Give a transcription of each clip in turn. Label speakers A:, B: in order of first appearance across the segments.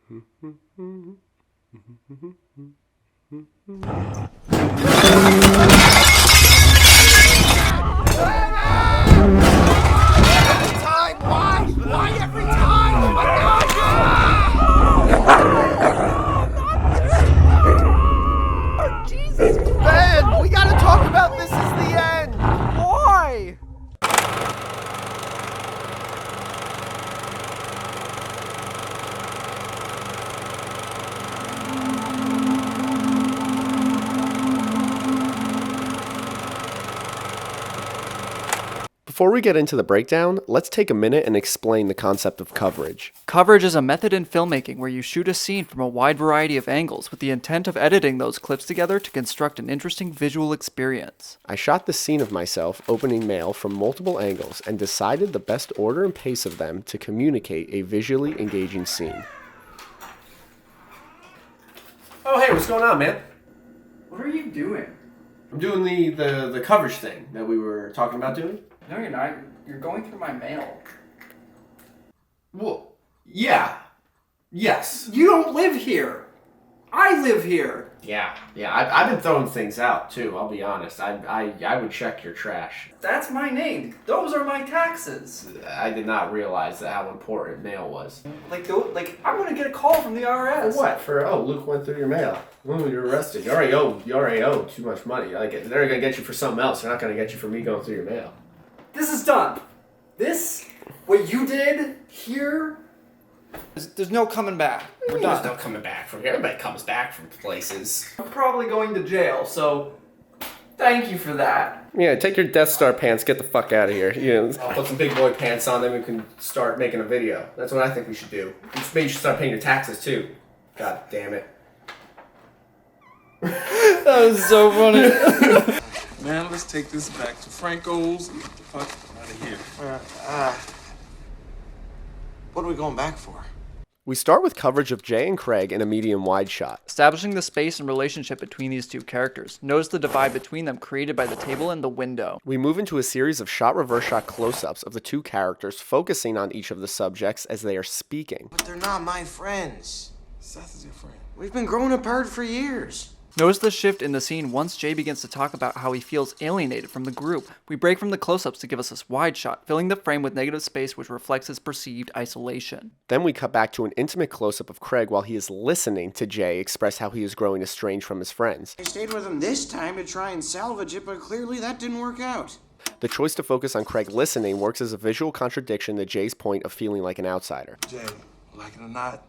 A: Why every time? Oh my God! Jesus! Ben, we gotta talk about this as the end. Why?
B: Before we get into the breakdown, let's take a minute and explain the concept of coverage.
C: Coverage is a method in filmmaking where you shoot a scene from a wide variety of angles with the intent of editing those clips together to construct an interesting visual experience.
B: I shot this scene of myself opening mail from multiple angles and decided the best order and pace of them to communicate a visually engaging scene. Oh, hey, what's going on, man?
C: What are you doing?
B: I'm doing the coverage thing that we were talking about doing.
C: No, you're not. You're going through my mail.
B: Well, yeah. Yes.
C: You don't live here. I live here.
B: Yeah. I've been throwing things out, too, I'll be honest. I would check your trash.
C: That's my name. Those are my taxes.
B: I did not realize how important mail was.
C: Like I'm gonna get a call from the IRS.
B: For what? Luke went through your mail. Oh, you're arrested. You already owe too much money. They're gonna get you for something else. They're not gonna get you for me going through your mail.
C: This is done. What you did here, there's no coming back. We're done.
B: There's no coming back from here. Everybody comes back from places.
C: I'm probably going to jail, so thank you for that.
B: Yeah, take your Death Star pants, get the fuck out of here. I'll put some big boy pants on, then we can start making a video. That's what I think we should do. Maybe you should start paying your taxes too. God damn it.
C: That was so funny.
D: Man, let's take this back to Franco's and get the fuck out of here.
A: What are we going back for?
B: We start with coverage of Jay and Craig in a medium wide shot.
C: Establishing the space and relationship between these two characters. Notice the divide between them created by the table and the window.
B: We move into a series of shot-reverse shot close-ups of the two characters, focusing on each of the subjects as they are speaking.
A: But they're not my friends.
D: Seth is your friend.
A: We've been growing apart for years.
C: Notice the shift in the scene once Jay begins to talk about how he feels alienated from the group. We break from the close-ups to give us this wide shot, filling the frame with negative space which reflects his perceived isolation.
B: Then we cut back to an intimate close-up of Craig while he is listening to Jay express how he is growing estranged from his friends.
A: I stayed with him this time to try and salvage it, but clearly that didn't work out.
B: The choice to focus on Craig listening works as a visual contradiction to Jay's point of feeling like an outsider.
D: Jay, like it or not,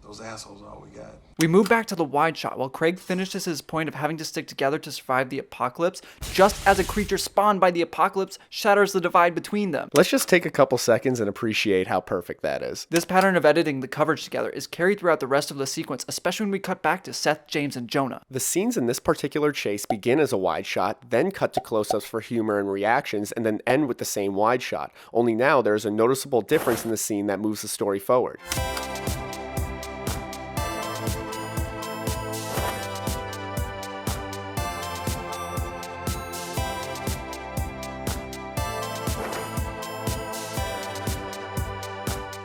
D: those assholes are all we got.
C: We move back to the wide shot while Craig finishes his point of having to stick together to survive the apocalypse, just as a creature spawned by the apocalypse shatters the divide between them.
B: Let's just take a couple seconds and appreciate how perfect that is.
C: This pattern of editing the coverage together is carried throughout the rest of the sequence, especially when we cut back to Seth, James, and Jonah.
B: The scenes in this particular chase begin as a wide shot, then cut to close-ups for humor and reactions, and then end with the same wide shot. Only now there is a noticeable difference in the scene that moves the story forward.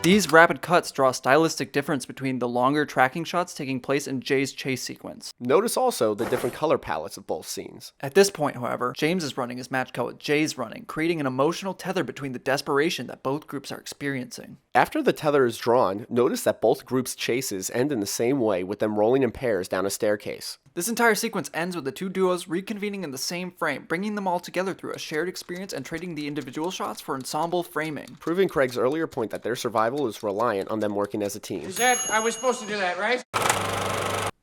C: These rapid cuts draw a stylistic difference between the longer tracking shots taking place in Jay's chase sequence.
B: Notice also the different color palettes of both scenes.
C: At this point, however, James's running is matched cut with Jay's running, creating an emotional tether between the desperation that both groups are experiencing.
B: After the tether is drawn, notice that both groups' chases end in the same way, with them rolling in pairs down a staircase.
C: This entire sequence ends with the two duos reconvening in the same frame, bringing them all together through a shared experience and trading the individual shots for ensemble framing.
B: Proving Craig's earlier point that their survival is reliant on them working as a team.
A: I was supposed to do that, right?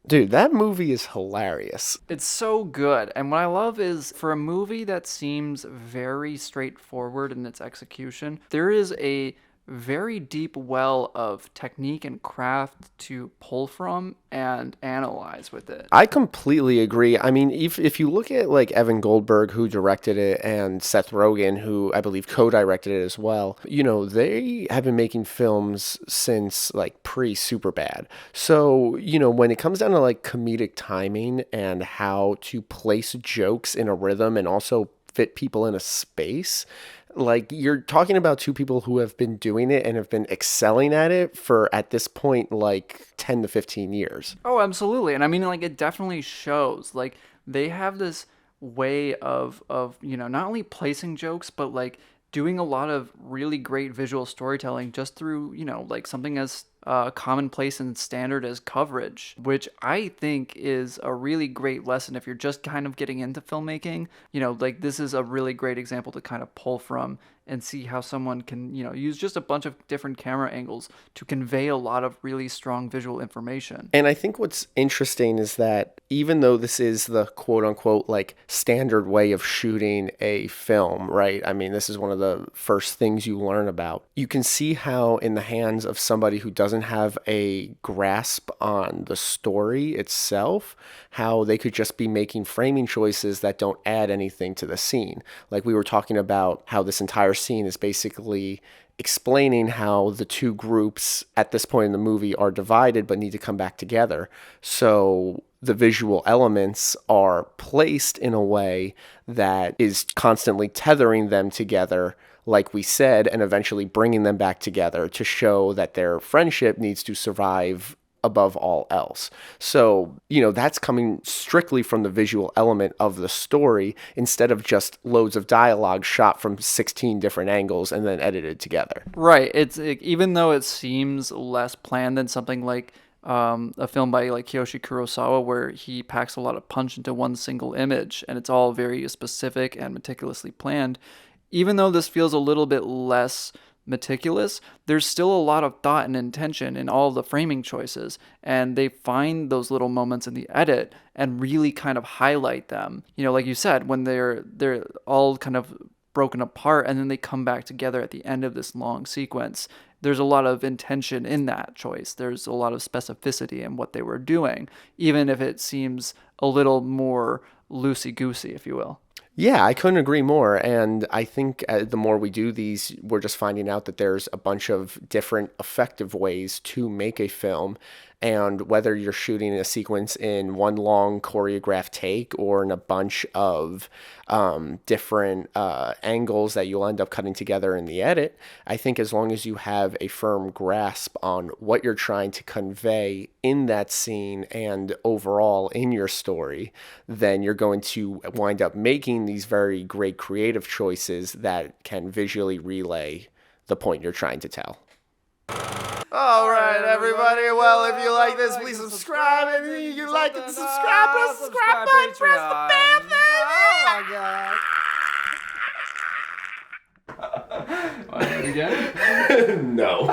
B: Dude, that movie is hilarious.
C: It's so good, and what I love is, for a movie that seems very straightforward in its execution, there is a very deep well of technique and craft to pull from and analyze with it.
B: I completely agree. I mean, if you look at like Evan Goldberg, who directed it, and Seth Rogan, who I believe co-directed it as well, you know, they have been making films since like pre-Superbad. So, you know, when it comes down to like comedic timing and how to place jokes in a rhythm and also fit people in a space, Like, you're talking about two people who have been doing it and have been excelling at it for, at this point, like 10 to 15 years.
C: Oh, absolutely. And I mean, like, it definitely shows. Like, they have this way of, not only placing jokes, but like doing a lot of really great visual storytelling just through, like something as commonplace and standard as coverage, which I think is a really great lesson if you're just kind of getting into filmmaking. Like, this is a really great example to kind of pull from and see how someone can, use just a bunch of different camera angles to convey a lot of really strong visual information.
B: And I think what's interesting is that even though this is the quote unquote like standard way of shooting a film, right? I mean, this is one of the first things you learn about. You can see how in the hands of somebody who doesn't have a grasp on the story itself, how they could just be making framing choices that don't add anything to the scene. Like, we were talking about how this entire scene is basically explaining how the two groups at this point in the movie are divided but need to come back together. So the visual elements are placed in a way that is constantly tethering them together, like we said, and eventually bringing them back together to show that their friendship needs to survive above all else. So, that's coming strictly from the visual element of the story instead of just loads of dialogue shot from 16 different angles and then edited together.
C: Right. Even though it seems less planned than something like a film by like Kiyoshi Kurosawa, where he packs a lot of punch into one single image and it's all very specific and meticulously planned. Even though this feels a little bit less meticulous, there's still a lot of thought and intention in all the framing choices, and they find those little moments in the edit and really kind of highlight them. Like you said, when they're all kind of broken apart and then they come back together at the end of this long sequence, there's a lot of intention in that choice. There's a lot of specificity in what they were doing, even if it seems a little more loosey-goosey, if you will.
B: Yeah, I couldn't agree more. And I think the more we do these, we're just finding out that there's a bunch of different effective ways to make a film. And whether you're shooting a sequence in one long choreographed take or in a bunch of different angles that you'll end up cutting together in the edit, I think as long as you have a firm grasp on what you're trying to convey in that scene and overall in your story, then you're going to wind up making these very great creative choices that can visually relay the point you're trying to tell.
A: All right, everybody. Well, if you like this, please subscribe. And if you like it, subscribe. Press the subscribe button. Press the bell thing. Oh, my God.
C: Want to do it again?
B: No.